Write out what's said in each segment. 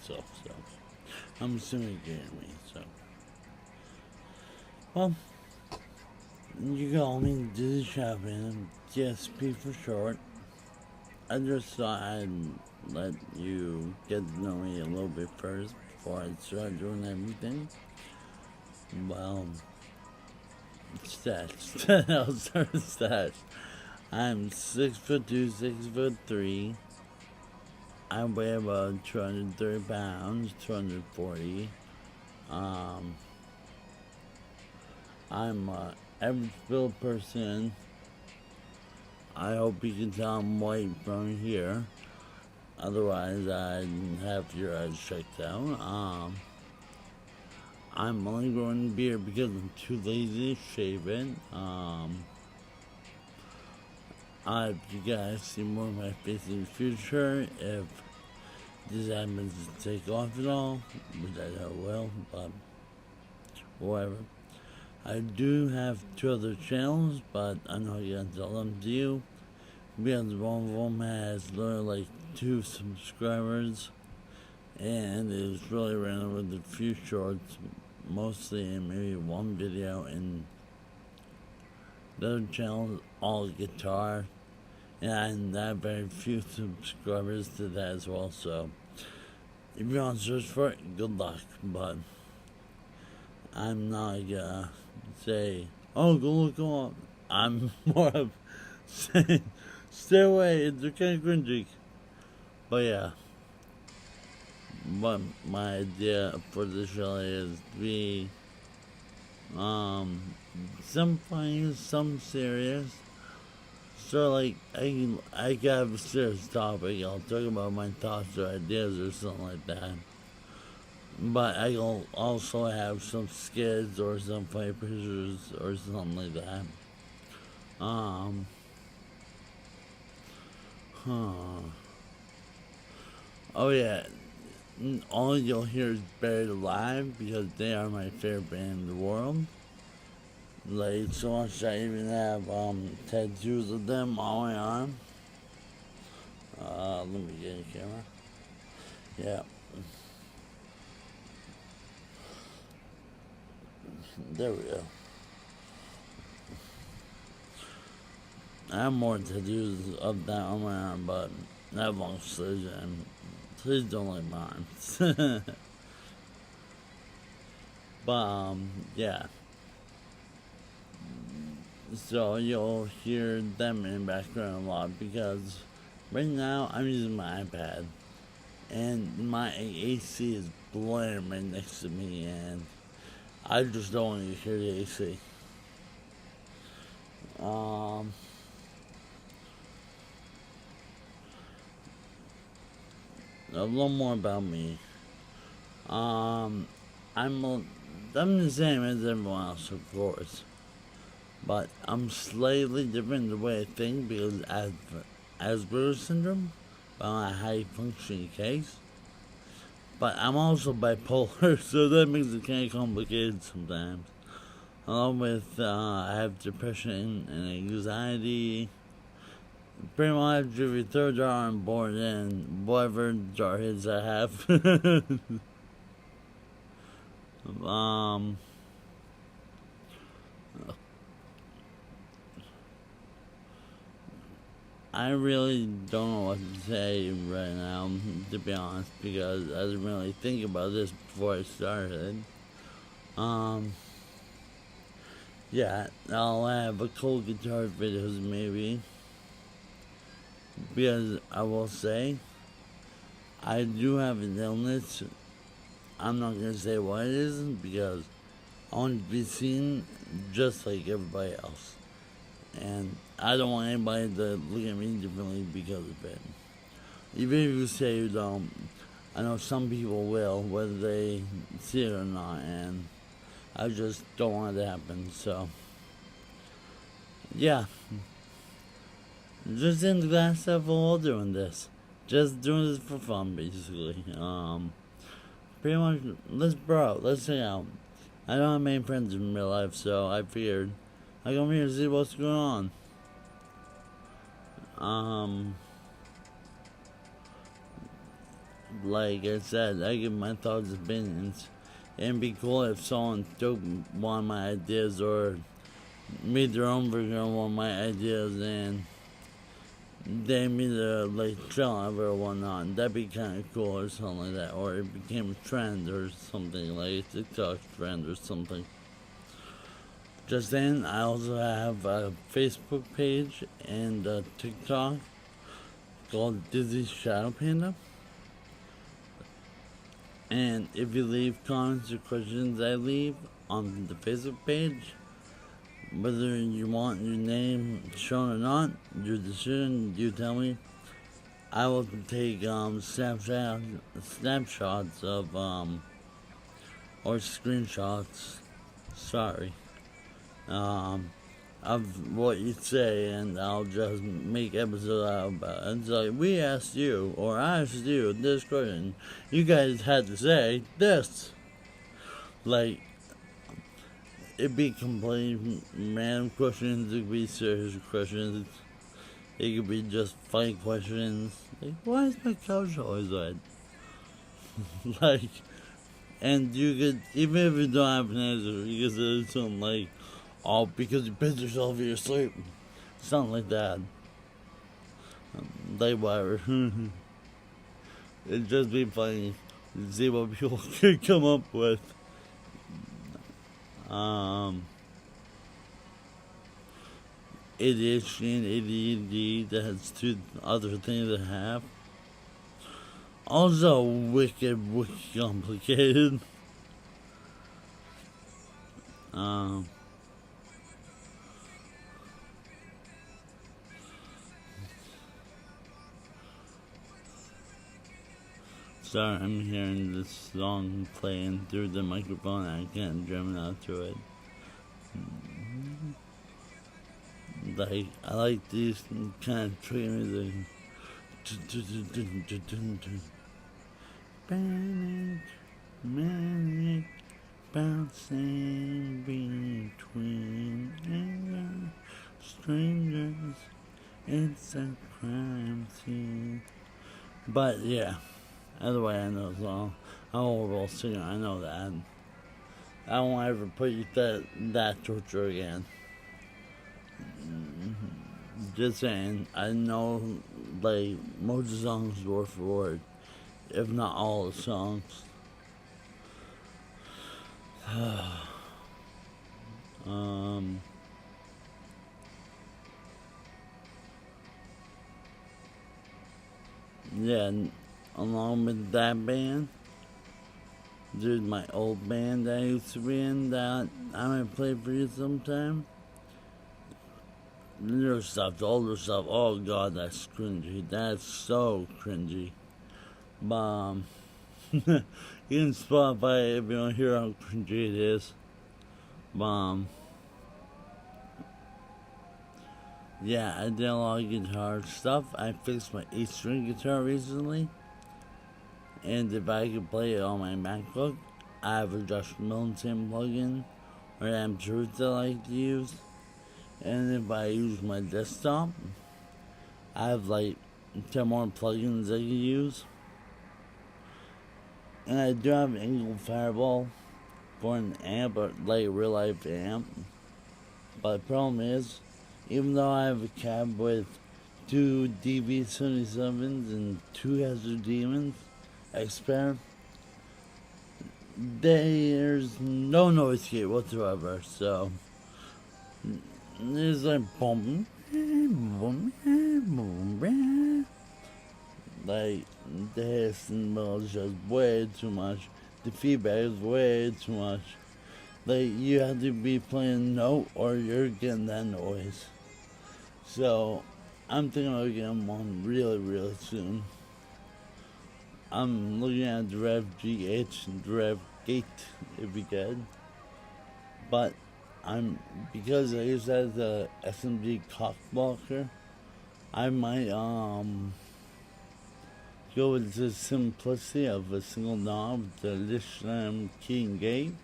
myself, so I'm assuming you get me, so. Well, you call me do the shopping, GSP for short. I just thought I'd let you get to know me a little bit first before I start doing everything. Well, stats. I'll start with stats. I'm 6'2", 6'3". I weigh about 230 pounds, 240. I'm an average build person. I hope you can tell I'm white from here. Otherwise, I'd have your eyes checked out. I'm only growing a beard because I'm too lazy to shave it. If you guys see more of my face in the future, if this happens to take off at all, which I know will, but whatever. I do have 2 other channels, but I'm not gonna tell them to you because one of them has literally like 2 subscribers, and it's really random with a few shorts, mostly in maybe 1 video, and the other channel is all guitar, and I have very few subscribers to that as well, so if you want to search for it, good luck, but I'm not gonna say, oh, go look them up. I'm more of saying, stay away, it's kind of cringy. But yeah, what my idea for the show is to be some funny, some serious. So like I got a serious topic, I'll talk about my thoughts or ideas or something like that. But I'll also have some skits or some funny pictures or something like that. Oh yeah, all you'll hear is Buried Alive because they are my favorite band in the world. Like, so much I even have tattoos of them on my arm. Let me get a camera. Yeah. There we go. I have more tattoos of that on my arm, but I have long sleeves, and please don't like my arms. But, yeah. So you'll hear them in the background a lot because right now I'm using my iPad, and my AC is blaring right next to me, and I just don't want to hear the AC. A little more about me. I'm the same as everyone else, of course, but I'm slightly different in the way I think because I have Asperger's syndrome, but I'm a high functioning case. But I'm also bipolar, so that makes it kind of complicated sometimes. Along with, I have depression and anxiety. Pretty much every 3rd jar I'm born in, whatever jar hits I have. I really don't know what to say right now, to be honest, because I didn't really think about this before I started. Yeah, I'll have a cool guitar videos maybe, because I will say, I do have an illness. I'm not gonna say what it is, because I want to be seen just like everybody else. And I don't want anybody to look at me differently because of it. Even if you say you don't, I know some people will, whether they see it or not, and I just don't want it to happen, so. Yeah. Just in the glass stuff while doing this. Just doing this for fun, basically. Pretty much, let's hang out. I don't have many friends in real life, so I figured I come here to see what's going on. like I said, I give my thoughts and opinions. And it'd be cool if someone took one of my ideas or made their own version of one of my ideas and they made a like trail of it or whatnot. That'd be kind of cool or something like that. Or it became a trend or something, like a TikTok trend or something. Just then, I also have a Facebook page and a TikTok called Dizzy Shadow Panda. And if you leave comments or questions I leave on the Facebook page, whether you want your name shown or not, your decision, you tell me. I will take snapshots of or screenshots, sorry, of what you say, and I'll just make episodes out about it. It's like, we asked you, or I asked you this question. You guys had to say this. Like, it'd be completely random questions, it could be serious questions, it could be just funny questions. Like, why is my couch always wet? Like, and you could, even if you don't have an answer, you could say something like, oh, because you pissed yourself in your sleep. Something like that. Like, whatever. It'd just be funny to see what people could come up with. ADHD and ADD, that's two other things I have. Also, wicked complicated. Sorry, I'm hearing this song playing through the microphone. I can't jam it out to it. Like, I like these kind of tree music. Manic, bouncing between strangers. It's a crime scene. But yeah, either way, I know the song. I'm a horrible singer, I know that. I won't ever put you that torture again. Just saying, I know like most of the songs word for word, if not all the songs. Yeah, along with that band, there's my old band that I used to be in that I might play for you sometime. Newer stuff, the older stuff, oh god, that's cringy. That's so cringy. But, you can Spotify if you don't hear how cringy it is. But, yeah, I did a lot of guitar stuff. I fixed my 8-string guitar recently. And if I could play it on my MacBook, I have a Josh Milton plugin or M2 that I like to use. And if I use my desktop, I have like 10 more plugins I can use. And I do have an Angle Fireball for an amp, or like a real life amp. But the problem is, even though I have a cab with 2 DV77s and 2 Hazard Demons XPair, there's no noise gate whatsoever, so there's like boom, boom, boom, like the hiss and is just way too much. The feedback is way too much. Like, you have to be playing a note or you're getting that noise. So I'm thinking of getting one really soon. I'm looking at the Rev GH and the Rev Gate if you can. But because I use that as a SMG cock blocker, I might go with the simplicity of a single knob, the livestream key and gate.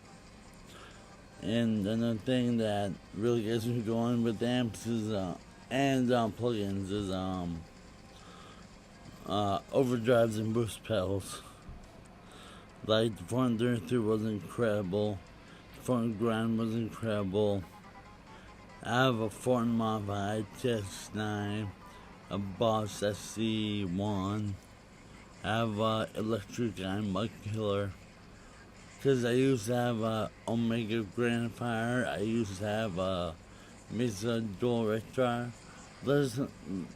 And another thing that really gets me going with amps is and plugins is overdrives and boost pedals. Like the front 33 was incredible, the front grind was incredible. I have a Ford modified TX9, a Boss SC1. I have a electric mud killer. Because I used to have a Omega Grand Fire. I used to have a Mesa dual rectifier. Let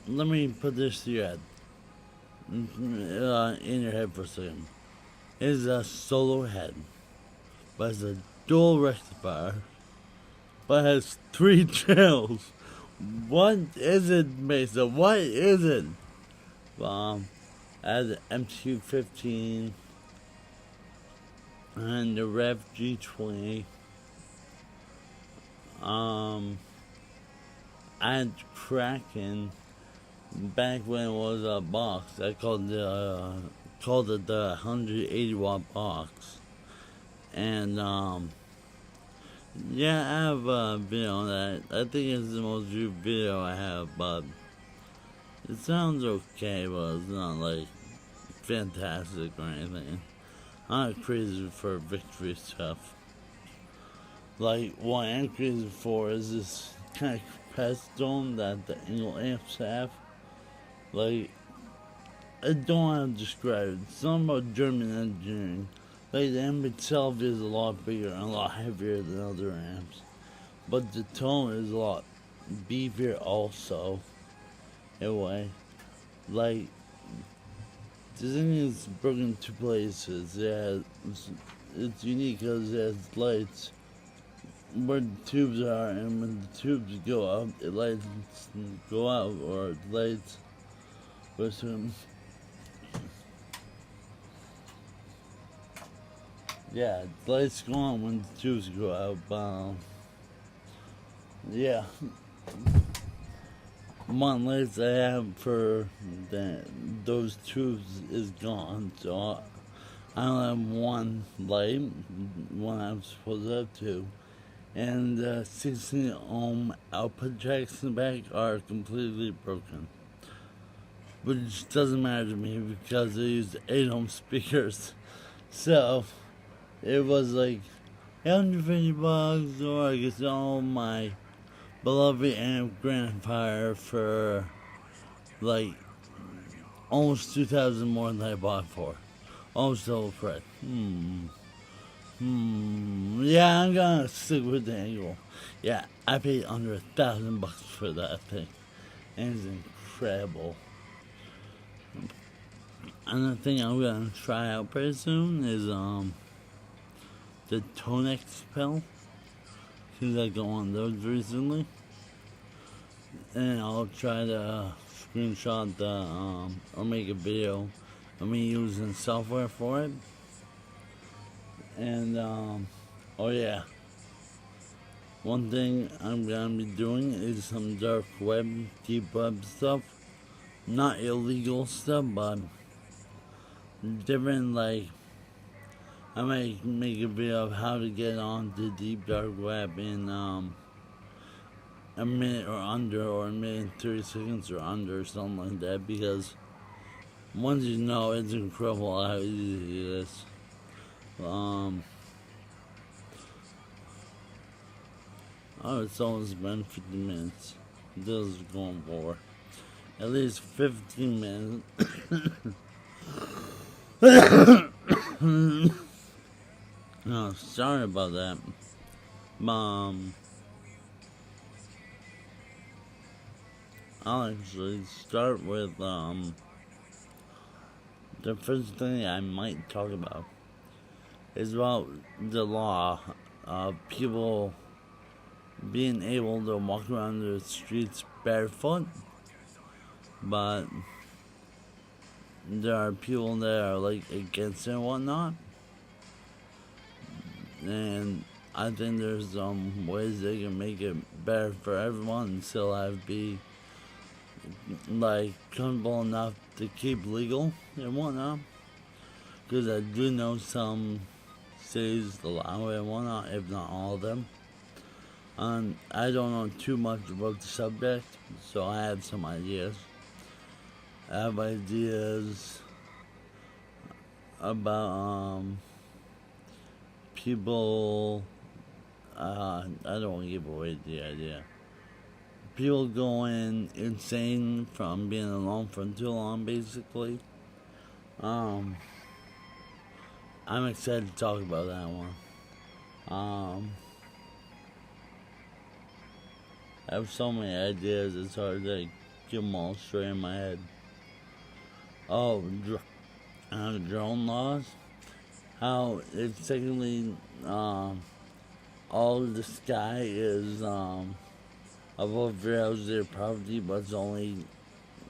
me put this to your head. In your head for a second. It is a solo head, but it's a dual rectifier, but it has 3 channels. What is it, Mesa? What is it? I had the MQ-15 and the Rev G20. I had Kraken back when it was a box. I called it the 180 watt box. And yeah, I have a video on that. I think it's the most viewed video I have, but it sounds okay, but it's not like fantastic or anything. I'm not crazy for victory stuff. Like, what I'm crazy for is this kind of press dome that the Engel amps have. Like, I don't know how to describe it. It's something about German engineering. Like, the amp itself is a lot bigger and a lot heavier than other amps. But the tone is a lot beefier also, in a way. Like, the thing is broken in 2 places. It's unique because it has lights where the tubes are, and when the tubes go up, the lights go out, or the lights go to. Yeah, the lights go on when the tubes go out. Yeah. One lights I have for those tubes is gone, so I only have one light, one I'm supposed to have 2. And the 16 ohm output jacks in the back are completely broken. Which doesn't matter to me because I use 8 ohm speakers. So it was like $150, or I guess all my beloved amp Grand Fire for like almost 2,000 more than I bought for. Almost double price. Yeah, I'm gonna stick with the Engel. Yeah, I paid under $1,000 for that thing, and it's incredible. Another thing I'm gonna try out pretty soon is the Tonex pedal. Cause I got one of those recently, and I'll try to screenshot or make a video of me using software for it. And oh yeah, one thing I'm gonna be doing is some dark web, deep web stuff. Not illegal stuff, but different. Like, I might make a video of how to get on the deep dark web in a minute or under, or a minute and 30 seconds or under, or something like that. Because once you know, it's incredible how easy it is. Oh, it's almost been 50 minutes. This is going for at least 15 minutes. Oh, sorry about that. I'll actually start with the first thing I might talk about is about the law of people being able to walk around the streets barefoot, but there are people that are like against it and whatnot. And I think there's ways they can make it better for everyone and still have be like comfortable enough to keep legal and whatnot. Because I do know some cities allow it and whatnot, if not all of them. I don't know too much about the subject, so I have some ideas. I have ideas about people. I don't want to give away the idea. People going insane from being alone for too long, basically. I'm excited to talk about that one. I have so many ideas, it's hard to get them all straight in my head. Oh, drone laws. How it's technically, all of the sky is, above your house, their property, but it's only,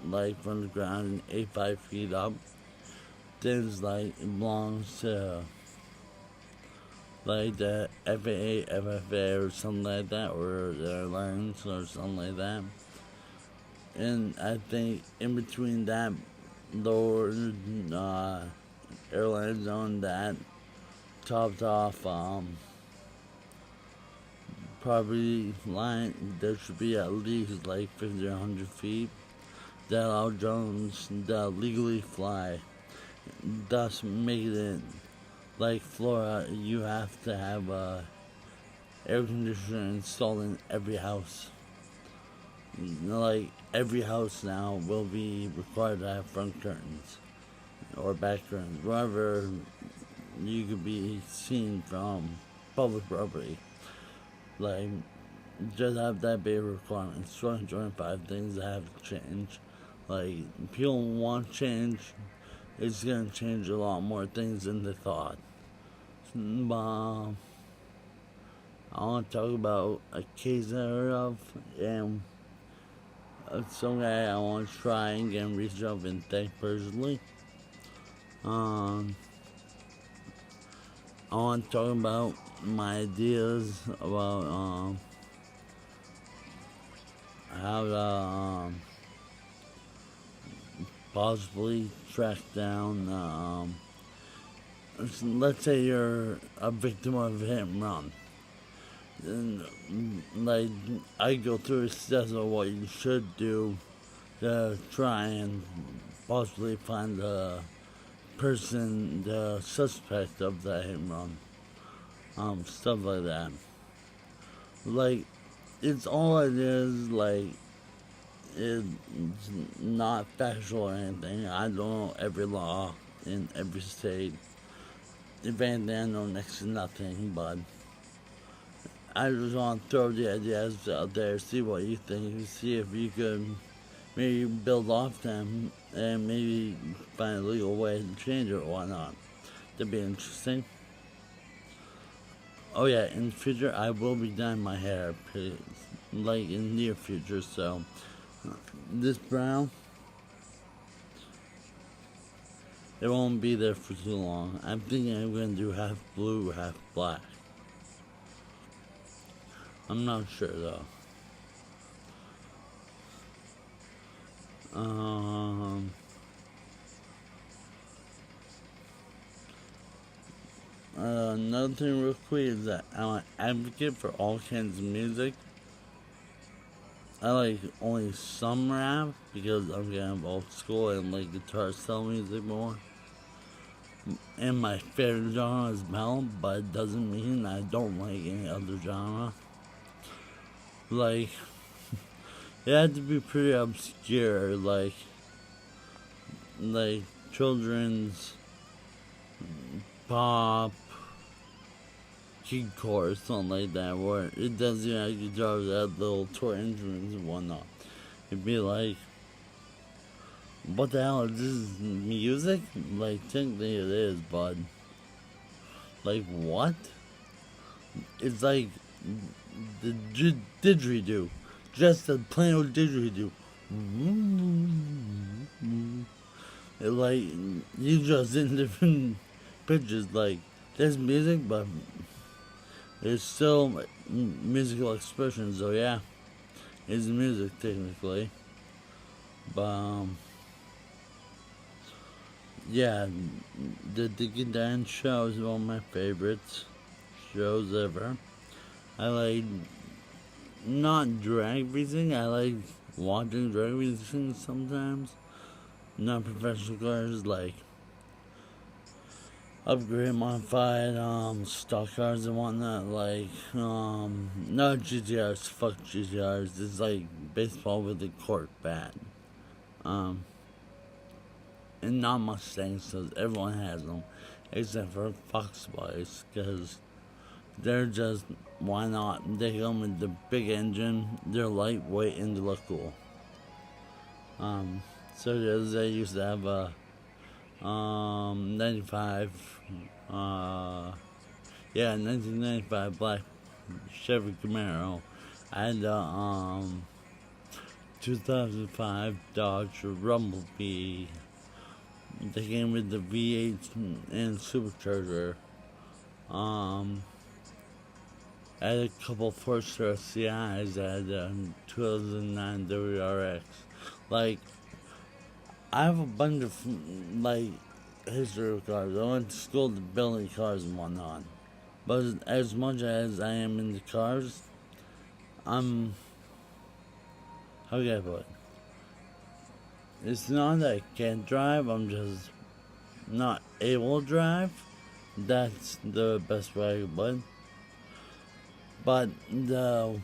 like, from the ground and 5 feet up. Things like, it belongs to, like, the FAA, FFA, or something like that, or the airlines, or something like that. And I think in between that, lower airline zone, that topped off property line, there should be at least like 50 or 100 feet that allow drones that legally fly, thus making it like Florida. You have to have air conditioner installed in every house. Like every house now will be required to have front curtains or back curtains, wherever you could be seen from public property. Like, just have that be a requirement. It's 2025, things have to change. Like, people want change, it's gonna change a lot more things than they thought. I want to talk about a case I heard of, and some guy I want to try and get research of and thank personally. I want to talk about my ideas about how to possibly track down. Let's say you're a victim of a hit and run. And, like, I go through a steps of what you should do to try and possibly find the person, the suspect of the hit and run. Stuff like that. Like, it's all it is, like, it's not factual or anything. I don't know every law in every state. If anything, I know next to nothing, but I just want to throw the ideas out there, see what you think, see if you could maybe build off them and maybe find a legal way to change it or whatnot. That'd be interesting. Oh yeah, in the future I will be dyeing my hair, like in the near future, so this brown, it won't be there for too long. I'm thinking I'm going to do half blue, half black. I'm not sure though. Another thing real quick is that I'm an advocate for all kinds of music. I like only some rap because I'm kind of old school and like guitar style music more. And my favorite genre is metal, but it doesn't mean I don't like any other genre. Like, it had to be pretty obscure, like children's pop, kidcore or something like that, where it doesn't even have guitars, it had little toy instruments and whatnot. It'd be like, what the hell, is this music? Like, technically it is, but, like, what? It's like the didgeridoo, just a plain old didgeridoo. It, like, you just in different pitches, like, there's music, but it's still musical expression, so yeah, it's music technically. But, yeah, the Dick and Dan show is one of my favorites shows ever. I like not drag racing, I like watching drag racing sometimes. non-professional cars like upgrade modified stock cars and whatnot, like no GTRs, fuck GTRs. It's like baseball with a cork bat. Um and not Mustangs, because everyone has them except for Fox Boys, because they're just, why not? They come with the big engine, they're lightweight, and they look cool. So they used to have a 95, 1995 black Chevy Camaro. I had the 2005 Dodge Rumblebee. They came with the V8 and supercharger. I had a couple 4-star CIs. I had a 2009 WRX. Like, I have a bunch of, like, history of cars. I went to school to building cars and whatnot. But as much as I am into cars, I'm, how can I put it? It's not that I can't drive, I'm just not able to drive. That's the best way I can put it. But the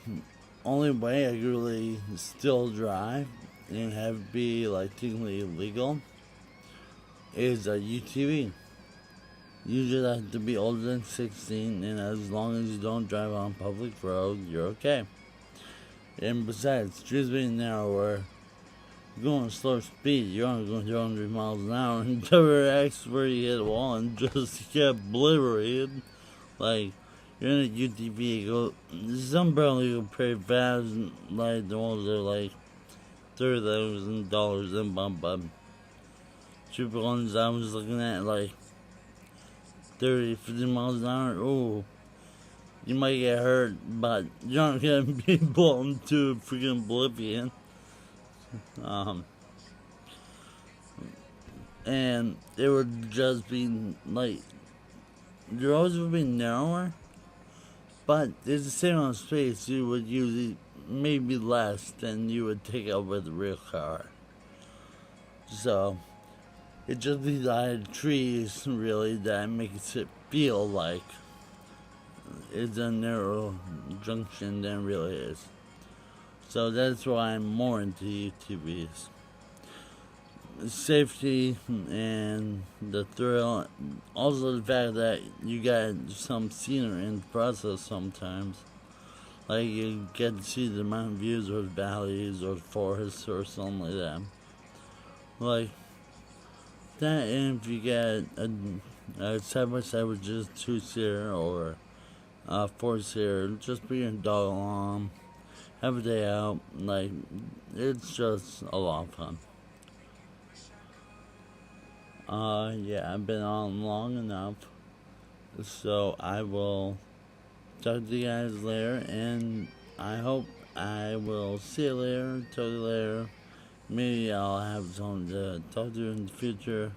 only way I can really still drive and have it be like technically illegal is a UTV. You just have to be older than 16, and as long as you don't drive on public road, you're okay. And besides, streets being narrower, going at slower speed, you're only going 200 miles an hour, and WRX where you hit a wall and just get obliterated. Like, you're in a UTV, some barely go pretty fast, like the ones that are like $30,000 in bump up. Cheaper ones I was looking at, like 30, 50 miles an hour. Oh, you might get hurt, but you're not gonna be blown to freaking oblivion. And it would just be like, the roads would be narrower, but it's the same amount of space you would use, maybe less than you would take up with a real car. So it just be the trees really that makes it feel like it's a narrow junction than it really is. So that's why I'm more into UTVs. Safety and the thrill, also the fact that you got some scenery in the process sometimes. Like you get to see the mountain views or the valleys or the forests or something like that. Like that, and if you get a side-by-side with just 2-seater or 4-seater, just bring your dog along, have a day out, like, it's just a lot of fun. Yeah, I've been on long enough, so I will talk to you guys later, and I hope I will see you later, talk to you later. Maybe I'll have someone to talk to in the future,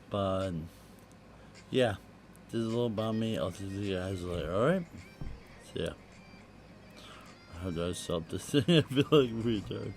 but yeah, this is a little about me. I'll see you guys later, alright? See ya. How do I stop this thing? I feel like a retard.